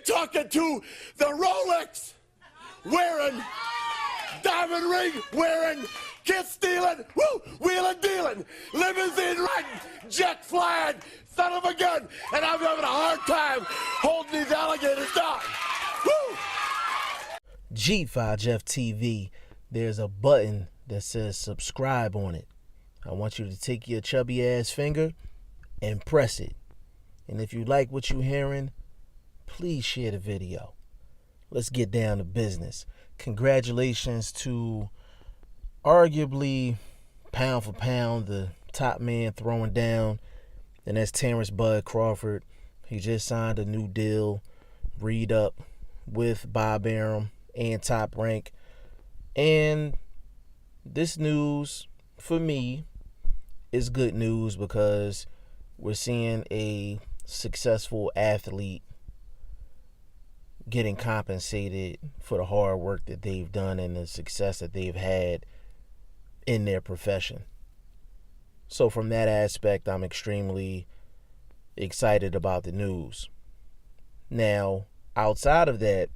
You're talking to the Rolex wearing, diamond ring wearing, kiss stealing, wheeling dealing, limousine riding, jet flying, son of a gun, and I'm having a hard time holding these alligators down. Woo! G5 Jeff TV, there's a button that says subscribe on it. I want you to take your chubby ass finger and press it. And if you like what you're hearing, please share the video. Let's get down to business. Congratulations to arguably, pound for pound, the top man throwing down, and that's Terrance Bud Crawford. He just signed a new deal, read up with Bob Arum and Top Rank. And this news, for me, is good news because we're seeing a successful athlete getting compensated for the hard work that they've done and the success that they've had in their profession. So from that aspect, I'm extremely excited about the news. Now, outside of that,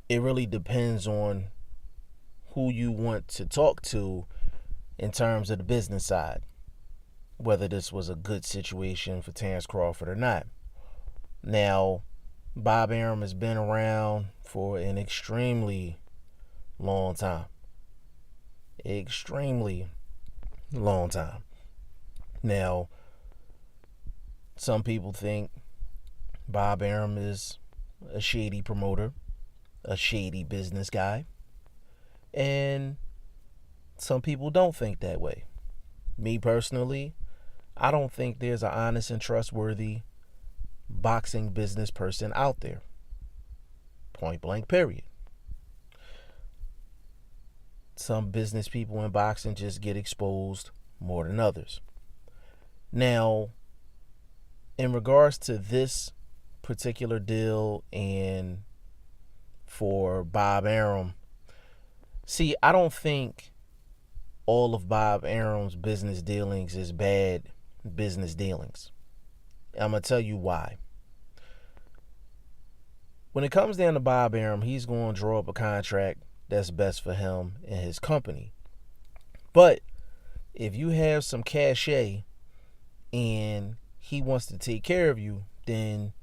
it really depends on who you want to talk to in terms of the business side, whether this was a good situation for Terrance Crawford or not. Now, Bob Arum has been around for an extremely long time. Extremely long time. Now, some people think Bob Arum is a shady promoter, a shady business guy, and some people don't think that way. Me personally, I don't think there's an honest and trustworthy boxing business person out there. Point blank, period. Some business people in boxing just get exposed more than others. Now, in regards to this particular deal and for Bob Arum, see, I don't think all of Bob Arum's business dealings is bad business dealings. I'm going to tell you why. When it comes down to Bob Arum, he's going to draw up a contract that's best for him and his company. But if you have some cachet and he wants to take care of you, then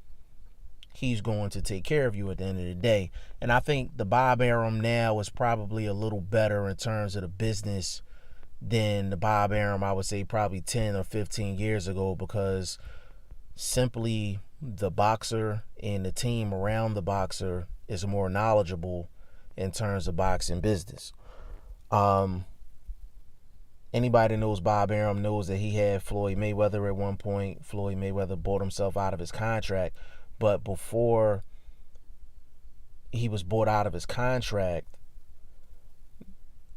he's going to take care of you at the end of the day. And I think the Bob Arum now is probably a little better in terms of the business than the Bob Arum, I would say, probably 10 or 15 years ago, because simply the boxer and the team around the boxer is more knowledgeable in terms of boxing business. Anybody knows Bob Arum knows that he had Floyd Mayweather at one point. Floyd Mayweather bought himself out of his contract. But before he was bought out of his contract,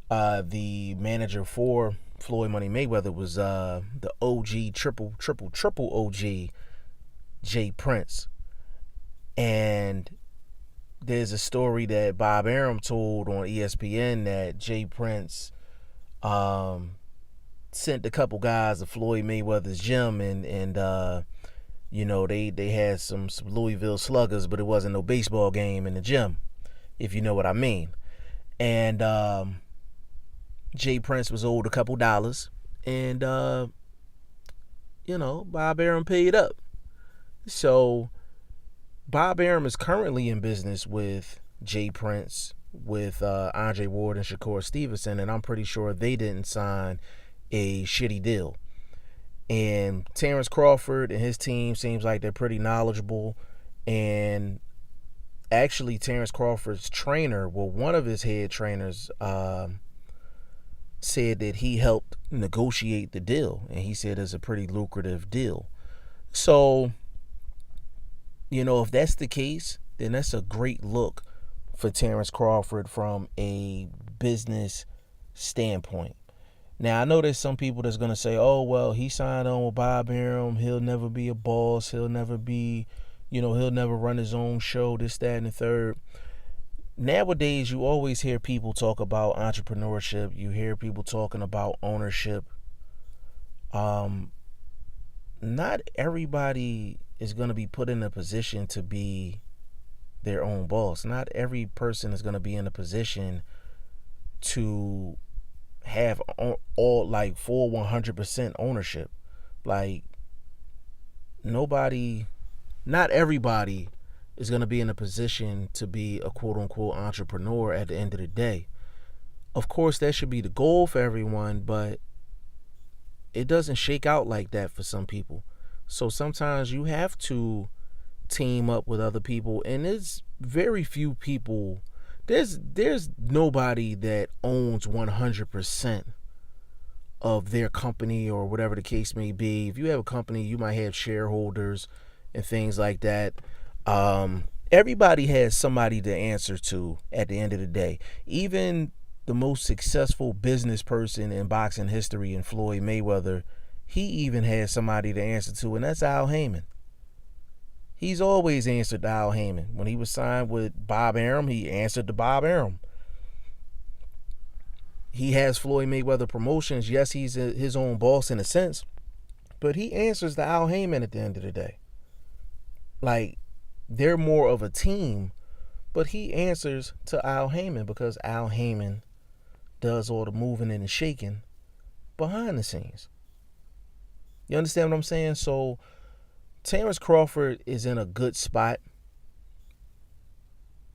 the manager for Floyd Money Mayweather was the OG, triple OG, Jay Prince. And there's a story that Bob Arum told on ESPN that Jay Prince sent a couple guys to Floyd Mayweather's gym and you know, they had some Louisville Sluggers, but it wasn't no baseball game in the gym, if you know what I mean. And Jay Prince was owed a couple dollars, and you know, Bob Arum paid up. So Bob Arum is currently in business with Jay Prince, with Andre Ward and Shakur Stevenson, and I'm pretty sure they didn't sign a shitty deal. And Terrance Crawford and his team seems like they're pretty knowledgeable. And actually, Terrance Crawford's trainer, well, one of his head trainers, said that he helped negotiate the deal, and he said it's a pretty lucrative deal. So, you know, if that's the case, then that's a great look for Terrance Crawford from a business standpoint. Now, I know there's some people that's going to say, oh, well, he signed on with Bob Arum. He'll never be a boss. He'll never be, you know, he'll never run his own show, this, that, and the third. Nowadays, you always hear people talk about entrepreneurship. You hear people talking about ownership. Not everybody is going to be put in a position to be their own boss. Not every person is going to be in a position to have all like full 100% ownership. Like not everybody is going to be in a position to be a quote unquote entrepreneur at the end of the day. Of course, that should be the goal for everyone, but it doesn't shake out like that for some people. So sometimes you have to team up with other people, and there's very few people. There's nobody that owns 100% of their company or whatever the case may be. If you have a company, you might have shareholders and things like that. Everybody has somebody to answer to at the end of the day. Even the most successful business person in boxing history, in Floyd Mayweather, he even has somebody to answer to, and that's Al Heyman. He's always answered to Al Heyman. When he was signed with Bob Arum, he answered to Bob Arum. He has Floyd Mayweather Promotions. Yes, he's his own boss in a sense, but he answers to Al Heyman at the end of the day. Like, they're more of a team, but he answers to Al Heyman because Al Heyman does all the moving and the shaking behind the scenes. You understand what I'm saying? So Terrance Crawford is in a good spot.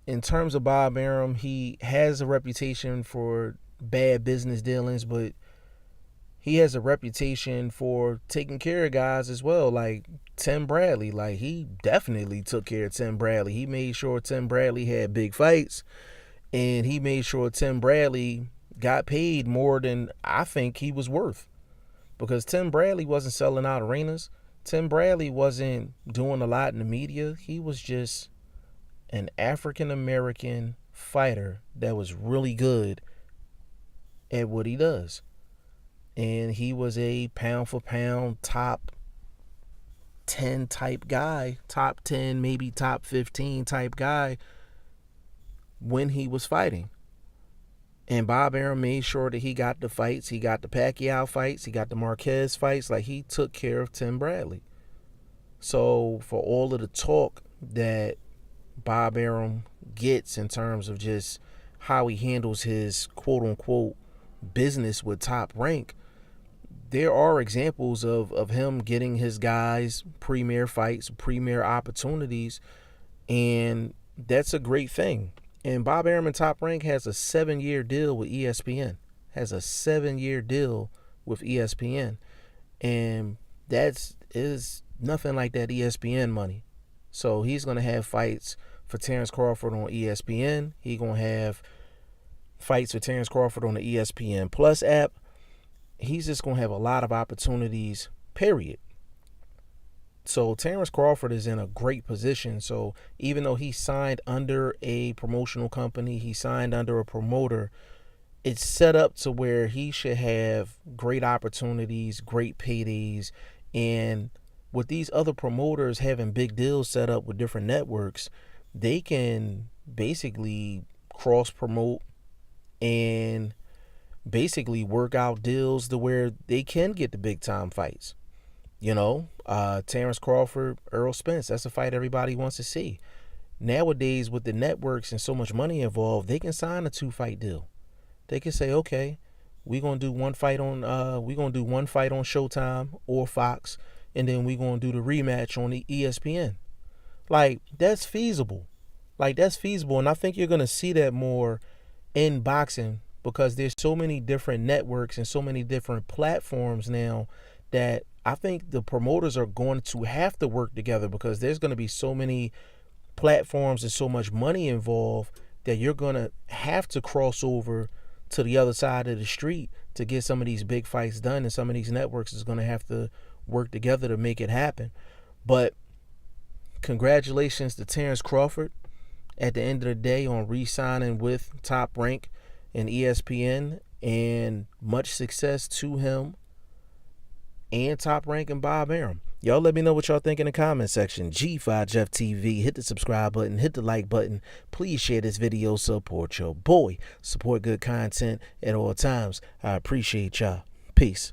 In terms of Bob Arum, he has a reputation for bad business dealings, but he has a reputation for taking care of guys as well, like Tim Bradley. Like, he definitely took care of Tim Bradley. He made sure Tim Bradley had big fights, and he made sure Tim Bradley got paid more than I think he was worth, because Tim Bradley wasn't selling out arenas. Tim Bradley wasn't doing a lot in the media. He was just an African-American fighter that was really good at what he does. And he was a pound-for-pound top 10 type guy, top 10, maybe top 15 type guy when he was fighting. And Bob Arum made sure that he got the fights. He got the Pacquiao fights. He got the Marquez fights. Like, he took care of Tim Bradley. So for all of the talk that Bob Arum gets in terms of just how he handles his quote-unquote business with Top Rank, there are examples of him getting his guys premier fights, premier opportunities, and that's a great thing. And Bob Arum and Top Rank has a 7-year deal with ESPN. Has a 7-year deal with ESPN. And that is nothing like that ESPN money. So he's going to have fights for Terrance Crawford on ESPN. He's going to have fights for Terrance Crawford on the ESPN Plus app. He's just going to have a lot of opportunities, period. So Terrance Crawford is in a great position. So even though he signed under a promotional company, he signed under a promoter, it's set up to where he should have great opportunities, great paydays. And with these other promoters having big deals set up with different networks, they can basically cross promote and basically work out deals to where they can get the big time fights. You know, Terrance Crawford, Errol Spence, that's a fight everybody wants to see. Nowadays, with the networks and so much money involved, they can sign a 2-fight deal. They can say, okay, we're gonna do one fight on Showtime or Fox, and then we're gonna do the rematch on the ESPN. Like, that's feasible. And I think you're gonna see that more in boxing, because there's so many different networks and so many different platforms now that I think the promoters are going to have to work together, because there's going to be so many platforms and so much money involved that you're going to have to cross over to the other side of the street to get some of these big fights done, and some of these networks is going to have to work together to make it happen. But congratulations to Terrance Crawford at the end of the day on re-signing with Top Rank and ESPN, and much success to him and Top Rank and Bob Arum. Y'all let me know what y'all think in the comment section. G5 Jeff TV. Hit the subscribe button. Hit the like button. Please share this video. Support your boy. Support good content at all times. I appreciate y'all. Peace.